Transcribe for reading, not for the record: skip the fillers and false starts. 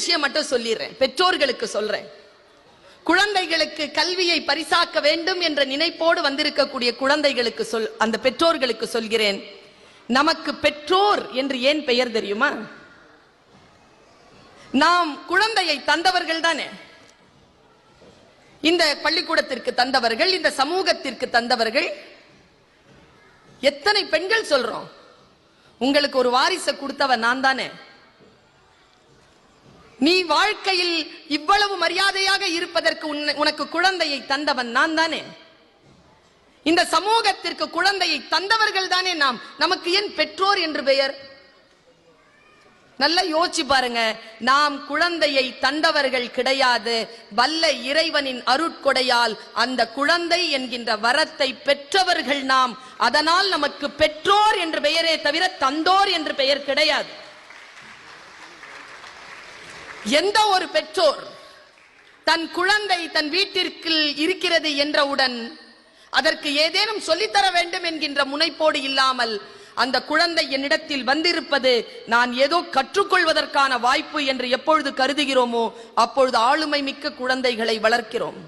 விஷயம் மட்டும் சொல்லிடுறேன், பெற்றோர்களுக்கு சொல்றேன். குழந்தைகளுக்கு கல்வியை பரிசாக்க வேண்டும் என்ற நினைப்போடு வந்திருக்கக்கூடிய குழந்தைகளுக்கு அந்த பெற்றோர்களுக்கு சொல்கிறேன், நமக்கு பெற்றோர் என்று ஏன் பெயர் தெரியுமா? நாம் குழந்தையை தந்தவர்கள் தானே. இந்த பள்ளிக்கூடத்திற்கு தந்தவர்கள், இந்த சமூகத்திற்கு தந்தவர்கள். எத்தனை பெண்கள் சொல்றோம், உங்களுக்கு ஒரு வாரிசை கொடுத்தவன் நான் தானே, நீ வாழ்க்கையில் இவ்வளவு மரியாதையாக இருப்பதற்கு உனக்கு குழந்தையை தந்தவன் நான் தானே. இந்த சமூகத்திற்கு குழந்தையை தந்தவர்கள் தானே நாம். நமக்கு ஏன் பெற்றோர் என்று பெயர்? நல்லா யோசிச்சு பாருங்க. நாம் குழந்தையை தந்தவர்கள் கிடையாது. வல்ல இறைவனின் அருட்கொடையால் அந்த குழந்தை என்கின்ற வரத்தை பெற்றவர்கள் நாம். அதனால் நமக்கு பெற்றோர் என்று பெயரே தவிர தந்தோர் என்று பெயர் கிடையாது. எந்த ஒரு பெற்றோர் தன் குழந்தை தன் வீட்டிற்கு இருக்கிறது என்றவுடன் அதற்கு ஏதேனும் சொல்லித்தர வேண்டும் என்கின்ற முனைப்போடு இல்லாமல், அந்த குழந்தை என்னிடத்தில் வந்திருப்பது நான் ஏதோ கற்றுக்கொள்வதற்கான வாய்ப்பு என்று எப்பொழுது கருதுகிறோமோ அப்பொழுது ஆளுமை மிக்க குழந்தைகளை வளர்க்கிறோம்.